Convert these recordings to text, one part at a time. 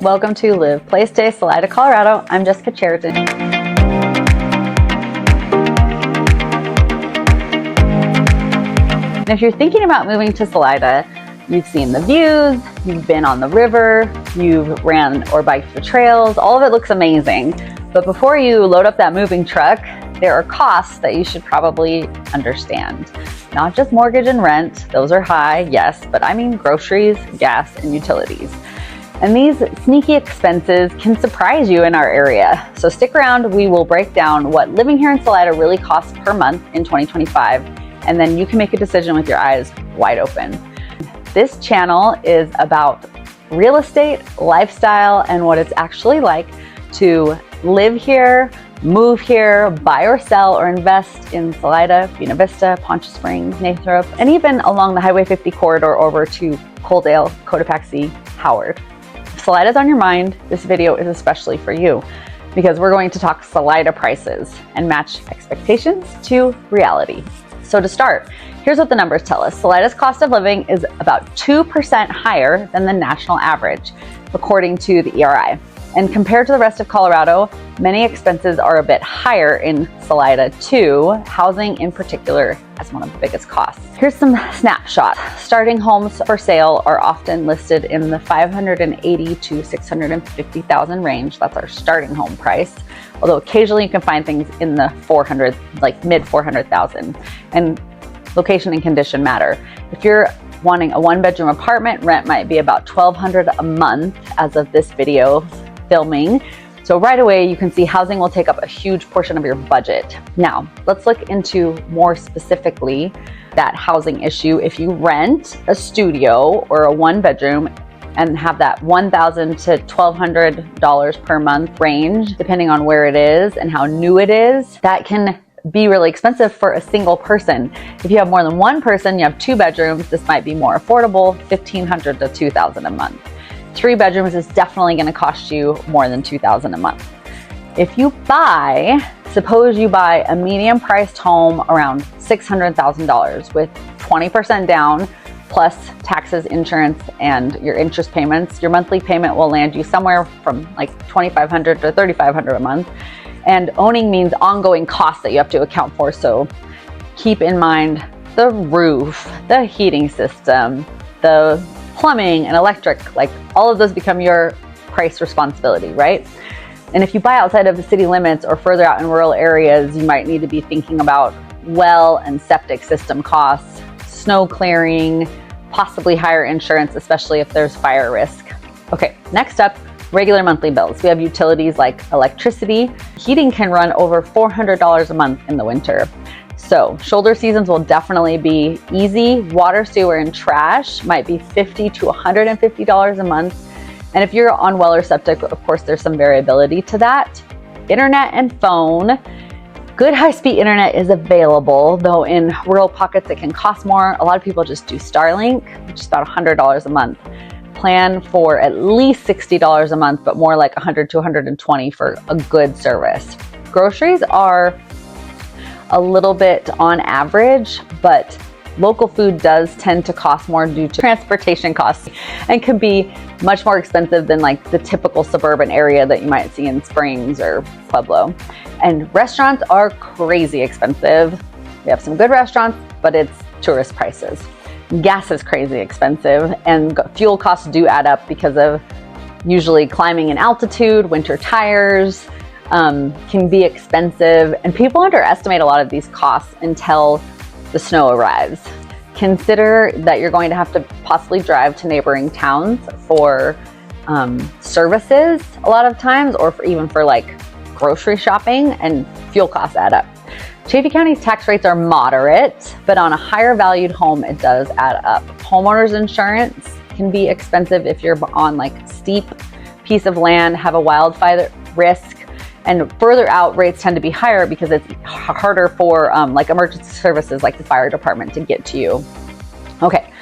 Welcome to Live, Play, Stay, Salida, Colorado. I'm Jessica Chariton. And if you're thinking about moving to Salida, you've seen the views, you've been on the river, you've ran or biked the trails, all of it looks amazing. But before you load up that moving truck, there are costs that you should probably understand. Not just mortgage and rent, those are high, yes, but I mean groceries, gas, and utilities. And these sneaky expenses can surprise you in our area. So stick around, we will break down what living here in Salida really costs per month in 2025, and then you can make a decision with your eyes wide open. This channel is about real estate, lifestyle, and what it's actually like to live here, move here, buy or sell or invest in Salida, Buena Vista, Poncha Springs, Nathrop, and even along the Highway 50 corridor over to Coaldale, Cotopaxi, Howard. If Salida's on your mind, this video is especially for you because we're going to talk Salida prices and match expectations to reality. So to start, here's what the numbers tell us. Salida's cost of living is about 2% higher than the national average, according to the ERI. And compared to the rest of Colorado, many expenses are a bit higher in Salida too. Housing in particular has one of the biggest costs. Here's some snapshots. Starting homes for sale are often listed in the $580,000 to $650,000 range. That's our starting home price. Although occasionally you can find things in the 400, like mid 400,000. And location and condition matter. If you're wanting a one-bedroom apartment, rent might be about $1,200 a month as of this video filming. So right away, you can see housing will take up a huge portion of your budget. Now, let's look into more specifically that housing issue. If you rent a studio or a one bedroom and have that $1,000 to $1,200 per month range, depending on where it is and how new it is, that can be really expensive for a single person. If you have more than one person, you have two bedrooms, this might be more affordable, $1,500 to $2,000 a month. 3 bedrooms is definitely going to cost you more than $2,000 a month. If you suppose you buy a medium priced home around $600,000 with 20% down, plus taxes, insurance, and your interest payments, your monthly payment will land you somewhere from like $2,500 to $3,500 a month. And owning means ongoing costs that you have to account for. So keep in mind the roof, the heating system, the plumbing and electric, like all of those become your price responsibility, right? And if you buy outside of the city limits or further out in rural areas, you might need to be thinking about well and septic system costs, snow clearing, possibly higher insurance, especially if there's fire risk. Okay, next up, regular monthly bills. We have utilities like electricity. Heating can run over $400 a month in the winter. So shoulder seasons will definitely be easy. Water, sewer, and trash might be $50 to $150 a month. And if you're on well or septic, of course, there's some variability to that. Internet and phone. Good high-speed internet is available, though in rural pockets it can cost more. A lot of people just do Starlink, which is about $100 a month. Plan for at least $60 a month, but more like $100 to $120 for a good service. Groceries are a little bit on average, but local food does tend to cost more due to transportation costs and can be much more expensive than like the typical suburban area that you might see in Springs or Pueblo. And restaurants are crazy expensive. We have some good restaurants, but it's tourist prices. Gas is crazy expensive, and fuel costs do add up because of usually climbing in altitude, winter tires, can be expensive, and people underestimate a lot of these costs until the snow arrives. Consider that you're going to have to possibly drive to neighboring towns for services a lot of times, or even for like grocery shopping, and fuel costs add up. Chaffee County's tax rates are moderate, but on a higher valued home, it does add up. Homeowners insurance can be expensive if you're on like steep piece of land, have a wildfire risk. And further out, rates tend to be higher because it's harder for like emergency services like the fire department to get to you. Okay,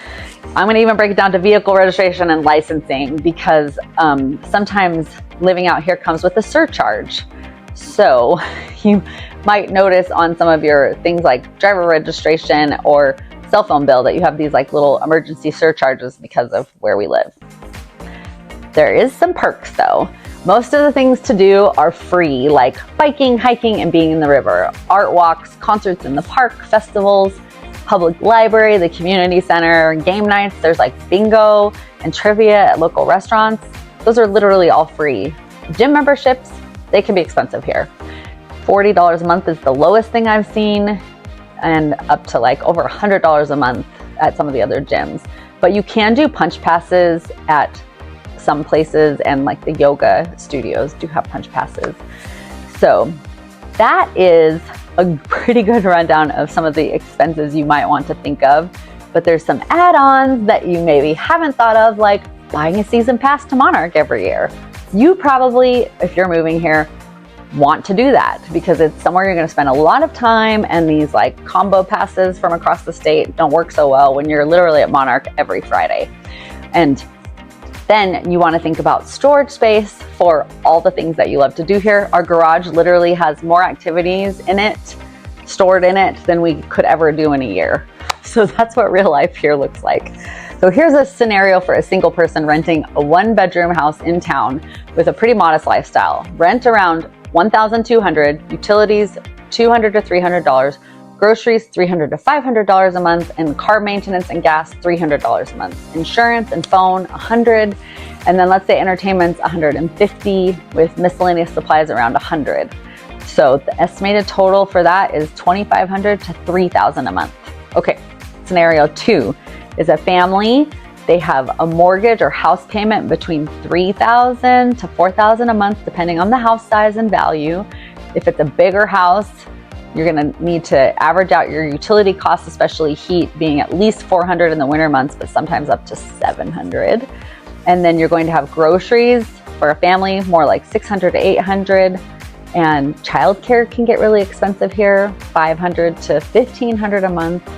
I'm gonna even break it down to vehicle registration and licensing because sometimes living out here comes with a surcharge. So you might notice on some of your things like driver registration or cell phone bill that you have these like little emergency surcharges because of where we live. There is some perks though. Most of the things to do are free, like biking, hiking, and being in the river, art walks, concerts in the park, festivals, public library, the community center, game nights. There's like bingo and trivia at local restaurants. Those are literally all free. Gym memberships, they can be expensive here. $40 a month is the lowest thing I've seen, and up to like over $100 a month at some of the other gyms. But you can do punch passes at some places, and like the yoga studios do have punch passes. So that is a pretty good rundown of some of the expenses you might want to think of. But there's some add-ons that you maybe haven't thought of, like buying a season pass to Monarch every year. You probably, if you're moving here, want to do that because it's somewhere you're going to spend a lot of time, and these like combo passes from across the state don't work so well when you're literally at Monarch every Friday. And then you want to think about storage space for all the things that you love to do here. Our garage literally has more activities in it, stored in it, than we could ever do in a year. So that's what real life here looks like. So here's a scenario for a single person renting a 1-bedroom house in town with a pretty modest lifestyle. Rent around $1,200, utilities $200 to $300, groceries $300 to $500 a month, and car maintenance and gas $300 a month. Insurance and phone $100, and then let's say entertainment's $150 with miscellaneous supplies around $100. So the estimated total for that is $2,500 to $3,000 a month. Okay, scenario 2 is a family. They have a mortgage or house payment between $3,000 to $4,000 a month, depending on the house size and value. If it's a bigger house, you're going to need to average out your utility costs, especially heat, being at least $400 in the winter months, but sometimes up to $700. And then you're going to have groceries for a family, more like $600 to $800. And childcare can get really expensive here, $500 to $1,500 a month.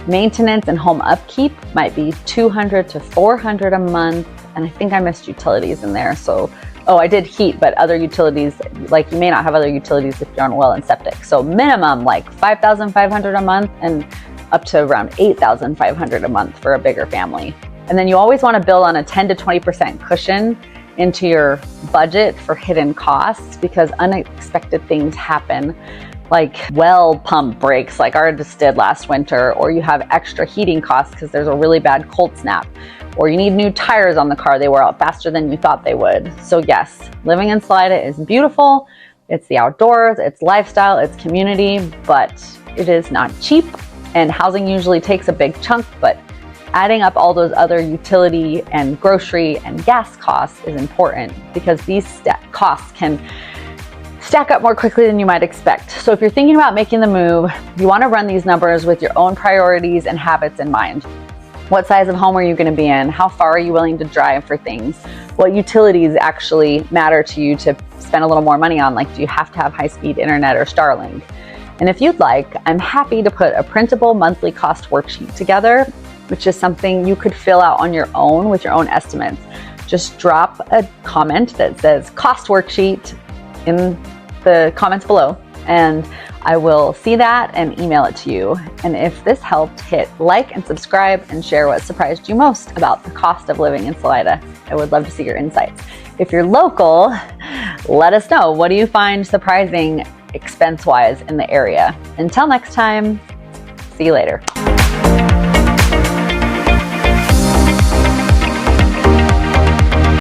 Maintenance and home upkeep might be $200 to $400 a month. And I think I missed utilities in there. So, I did heat, but other utilities, like you may not have other utilities if you're on well and septic. So minimum like $5,500 a month, and up to around $8,500 a month for a bigger family. And then you always want to build on a 10 to 20% cushion into your budget for hidden costs, because unexpected things happen, like well pump breaks like ours just did last winter, or you have extra heating costs because there's a really bad cold snap, or you need new tires on the car, they wear out faster than you thought they would. So yes, living in Salida is beautiful. It's the outdoors, it's lifestyle, it's community, but it is not cheap, and housing usually takes a big chunk, but adding up all those other utility and grocery and gas costs is important, because these costs can stack up more quickly than you might expect. So if you're thinking about making the move, you want to run these numbers with your own priorities and habits in mind. What size of home are you going to be in? How far are you willing to drive for things? What utilities actually matter to you to spend a little more money on? Like, do you have to have high-speed internet or Starlink? And if you'd like, I'm happy to put a printable monthly cost worksheet together, which is something you could fill out on your own with your own estimates. Just drop a comment that says cost worksheet in the comments below, and I will see that and email it to you. And if this helped, hit like and subscribe and share what surprised you most about the cost of living in Salida. I would love to see your insights. If you're local, let us know. What do you find surprising expense-wise in the area? Until next time, see you later.